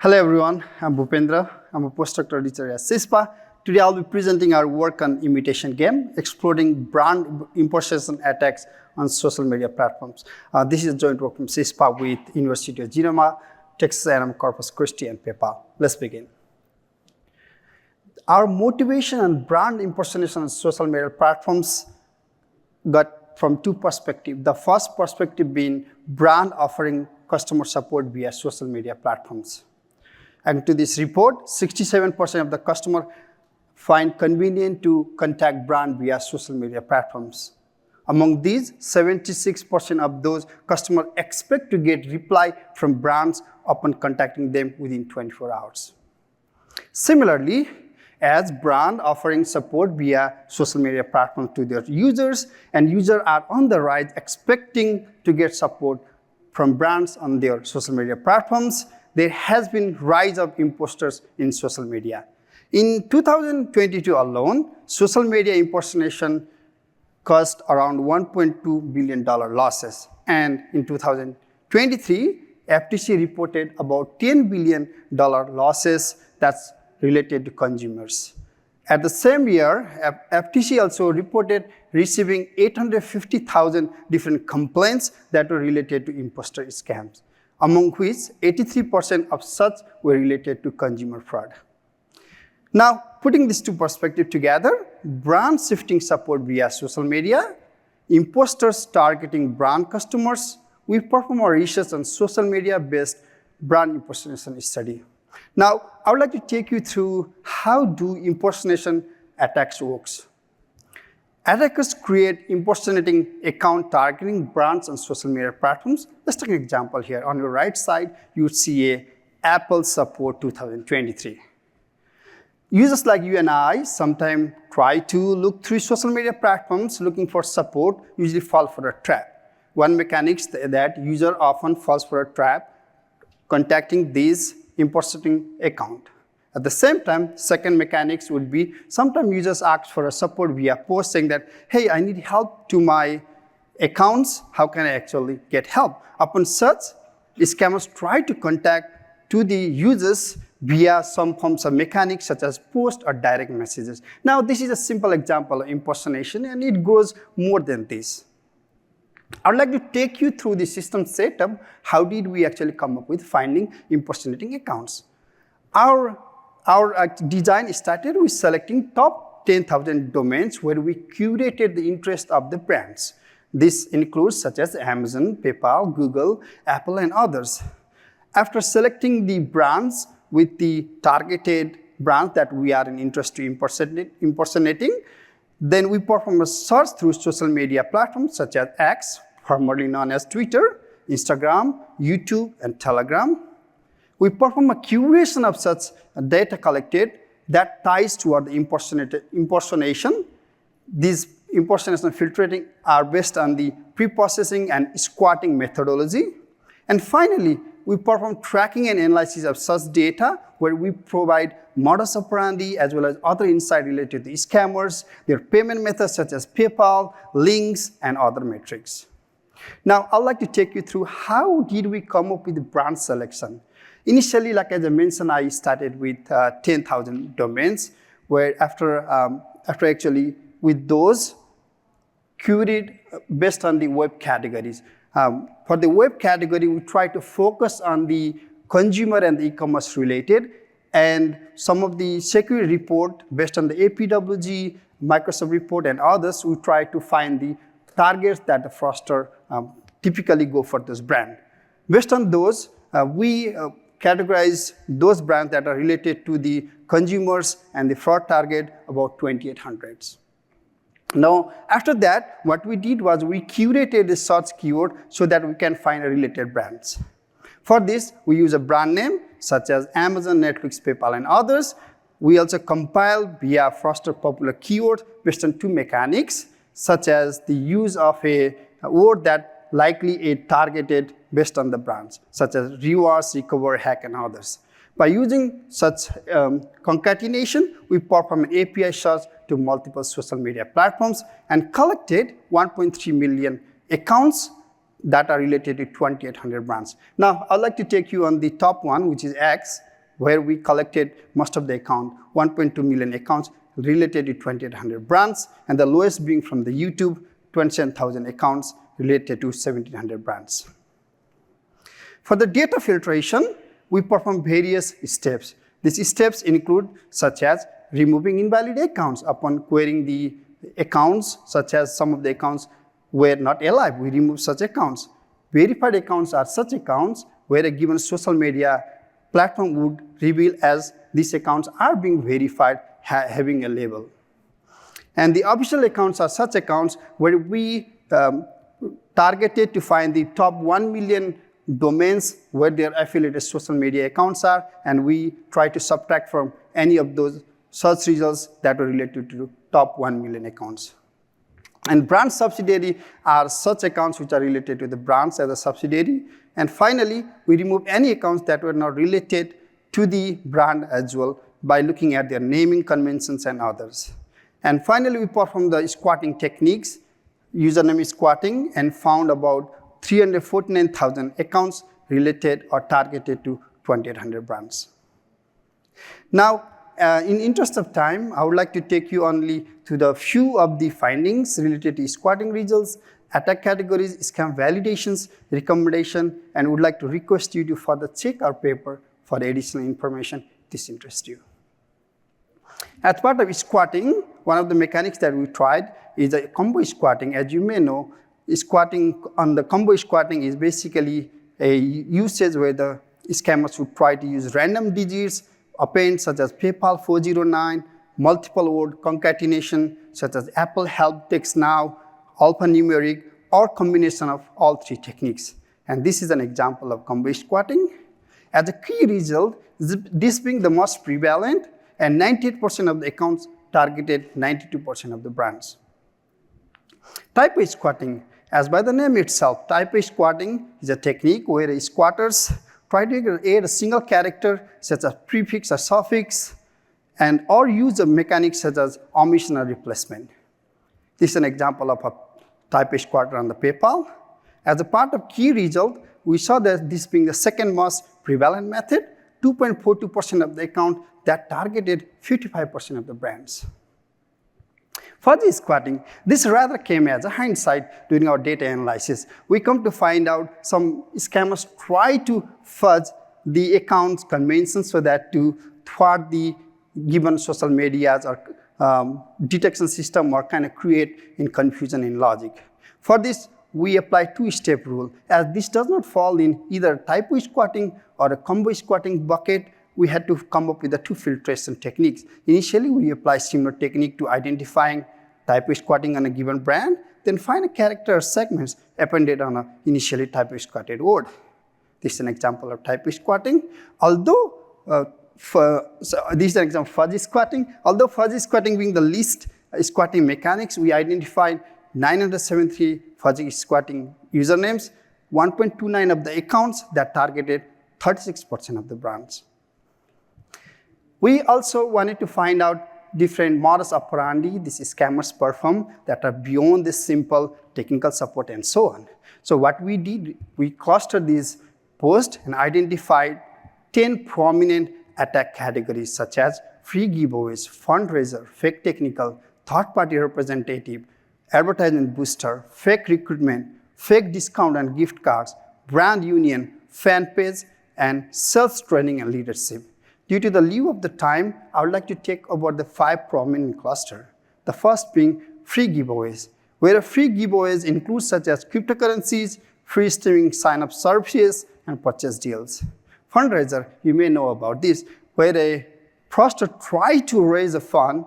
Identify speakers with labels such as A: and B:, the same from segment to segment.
A: Hello everyone, I'm Bhupendra. I'm a postdoctoral teacher at CISPA. Today I'll be presenting our work on Imitation game, exploring brand impersonation attacks on social media platforms. This is a joint work from CISPA with University of Genoma, Texas A&M Corpus Christi, and PayPal. Let's begin. Our motivation on brand impersonation on social media platforms got from two perspectives. The first perspective being brand offering customer support via social media platforms. And to this report, 67% of the customer find convenient to contact brand via social media platforms. Among these, 76% of those customers expect to get reply from brands upon contacting them within 24 hours. Similarly, as brand offering support via social media platforms to their users, and users are on the rise expecting to get support from brands on their social media platforms, there has been rise of imposters in social media. In 2022 alone, social media impersonation caused around $1.2 billion losses. And in 2023, FTC reported about $10 billion losses that's related to consumers. At the same year, FTC also reported receiving 850,000 different complaints that were related to imposter scams, among which 83% of such were related to consumer fraud. Now, putting these two perspectives together, brand shifting support via social media, imposters targeting brand customers, we perform our research on social media-based brand impersonation study. Now, I would like to take you through how do impersonation attacks works. Attackers create impersonating account targeting brands on social media platforms. Let's take an example here. On your right side, you would see a Apple support 2023. Users like you and I sometimes try to look through social media platforms looking for support, usually fall for a trap. One mechanic is that user often falls for a trap contacting these impersonating account. At the same time, second mechanics would be sometimes users ask for a support via post saying that, hey, I need help to my accounts. How can I actually get help? Upon such, scammers try to contact to the users via some forms of mechanics such as post or direct messages. Now, this is a simple example of impersonation and it goes more than this. I would like to take you through the system setup. How did we actually come up with finding impersonating accounts? Our design started with selecting top 10,000 domains where we curated the interest of the brands. This includes such as Amazon, PayPal, Google, Apple, and others. After selecting the brands with the targeted brands that we are in interest to impersonating, then we perform a search through social media platforms such as X, formerly known as Twitter, Instagram, YouTube, and Telegram. We perform a curation of such data collected that ties toward the impersonation. These impersonation filtering are based on the pre-processing and squatting methodology. And finally, we perform tracking and analysis of such data where we provide modus operandi as well as other insight related to scammers, their payment methods such as PayPal, links, and other metrics. Now, I'd like to take you through how did we come up with the brand selection. Initially, like as I mentioned, I started with 10,000 domains, where after actually with those curated based on the web categories. For the web category, we try to focus on the consumer and the e-commerce related, and some of the security report based on the APWG, Microsoft report, and others, we try to find the targets that the fraudster typically go for this brand. Based on those, we categorize those brands that are related to the consumers and the fraud target about 2,800. Now, after that, what we did was we curated the search keyword so that we can find related brands. For this, we use a brand name such as Amazon, Netflix, PayPal, and others. We also compile via fraudster popular keyword based on two mechanics, such as the use of a word that likely is targeted based on the brands, such as reverse, recover, hack, and others. By using such concatenation, we perform an API search to multiple social media platforms and collected 1.3 million accounts that are related to 2,800 brands. Now, I'd like to take you on the top one, which is X. where we collected most of the account, 1.2 million accounts related to 2,800 brands, and the lowest being from the YouTube, 27,000 accounts related to 1,700 brands. For the data filtration, we perform various steps. These steps include such as removing invalid accounts upon querying the accounts, such as some of the accounts were not alive, we remove such accounts. Verified accounts are such accounts where a given social media platform would reveal as these accounts are being verified, having a label. And the official accounts are such accounts where we targeted to find the top 1 million domains where their affiliated social media accounts are, and we try to subtract from any of those search results that were related to top 1 million accounts. And brand subsidiary are such accounts which are related to the brands as a subsidiary. And finally, we remove any accounts that were not related to the brand as well by looking at their naming conventions and others. And finally, we perform the squatting techniques, username squatting, and found about 349,000 accounts related or targeted to 2,800 brands. Now, in interest of time, I would like to take you only to the few of the findings related to squatting results, attack categories, scam validations, recommendation, and would like to request you to further check our paper for additional information if this interests you. As part of squatting, one of the mechanics that we tried is a combo squatting. As you may know, squatting on the combo squatting is basically a usage where the scammers would try to use random digits, append such as PayPal 409, multiple word concatenation such as Apple Help Text Now, alphanumeric, or combination of all three techniques. And this is an example of combo squatting. As a key result, this being the most prevalent, and 98% of the accounts targeted 92% of the brands. Type A squatting, as by the name itself, type A squatting is a technique where squatters try to add a single character such as prefix or suffix, and or use a mechanic such as omission or replacement. This is an example of a type A squatter on the PayPal. As a part of key result, we saw that this being the second most prevalent method, 2.42% of the account that targeted 55% of the brands. Fuzzy squatting, this rather came as a hindsight during our data analysis. We come to find out some scammers try to fudge the account's conventions so that to thwart the given social medias or detection system or kind of create in confusion in logic. For this, we apply two-step rule. As this does not fall in either type O squatting or a combo squatting bucket, we had to come up with the two filtration techniques. Initially, we apply similar technique to identifying type O squatting on a given brand, then find a character or segments appended on a initially type O squatted word. This is an example of type O squatting. Although, this is an example of fuzzy squatting. Although fuzzy squatting being the least squatting mechanics, we identified 973 fuzzy squatting usernames, 1.29 of the accounts that targeted 36% of the brands. We also wanted to find out different modus operandi these scammers perform that are beyond this simple technical support and so on. So what we did, we clustered these posts and identified 10 prominent attack categories such as free giveaways, fundraiser, fake technical, third-party representative, advertisement booster, fake recruitment, fake discount and gift cards, brand union, fan page, and sales training and leadership. Due to the lieu of the time, I would like to take about the 5 prominent clusters. The first being free giveaways, where free giveaways include such as cryptocurrencies, free streaming sign-up services, and purchase deals. Fundraiser, you may know about this, where a fraudster tries to raise a fund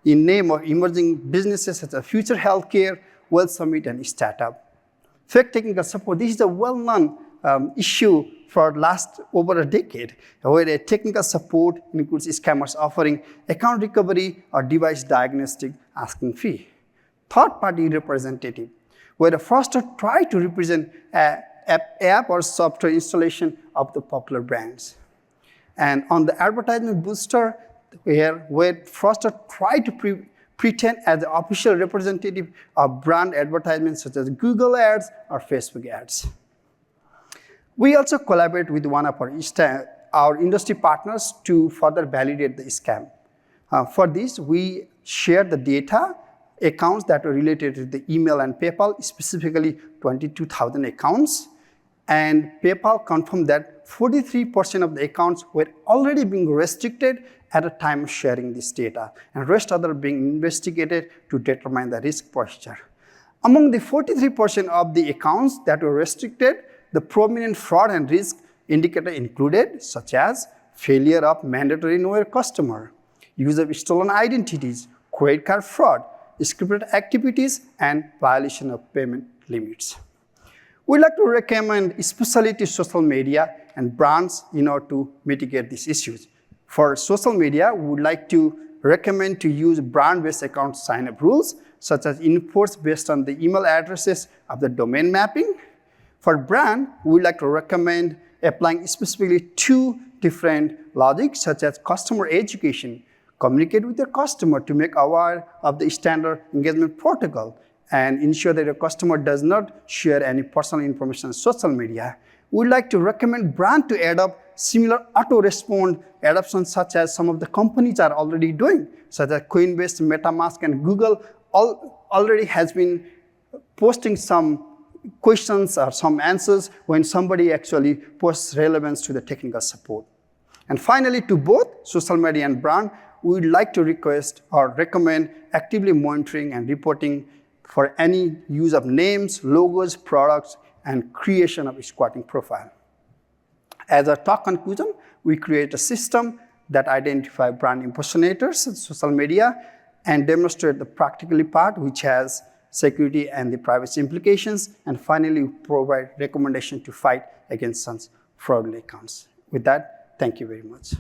A: in name of emerging businesses such as Future Healthcare, Wealth Summit, and startup. Fake technical support, this is a well-known issue for last over a decade, where a technical support includes scammers offering account recovery or device diagnostic asking fee. Third-party representative, where a fraudster tries to represent an app or software installation of the popular brands. And on the advertisement booster, where fraudster tries to pretend as the official representative of brand advertisements such as Google ads or Facebook ads. We also collaborate with one of our our industry partners to further validate the scam. For this, we share the data accounts that were related to the email and PayPal, specifically 22,000 accounts. And PayPal confirmed that 43% of the accounts were already being restricted at the time of sharing this data, and rest other being investigated to determine the risk posture. Among the 43% of the accounts that were restricted, the prominent fraud and risk indicator included, such as failure of mandatory know your customer, use of stolen identities, credit card fraud, scripted activities, and violation of payment limits. We'd like to recommend, especially to social media and brands, in order to mitigate these issues. For social media, we would like to recommend to use brand-based account sign-up rules, such as enforce based on the email addresses of the domain mapping. For brand, we would like to recommend applying specifically 2 different logics, such as customer education, communicate with your customer to make aware of the standard engagement protocol, and ensure that your customer does not share any personal information on social media. We'd like to recommend brand to adopt similar auto-respond adoptions, such as some of the companies are already doing, such as Coinbase, MetaMask, and Google already has been posting some questions or some answers when somebody actually posts relevance to the technical support. And finally, to both social media and brand, we would like to request or recommend actively monitoring and reporting for any use of names, logos, products, and creation of a squatting profile. As a talk conclusion, we create a system that identifies brand impersonators in social media and demonstrate the practically part, which has security and the privacy implications, and finally provide recommendation to fight against such fraudulent accounts. With that, thank you very much.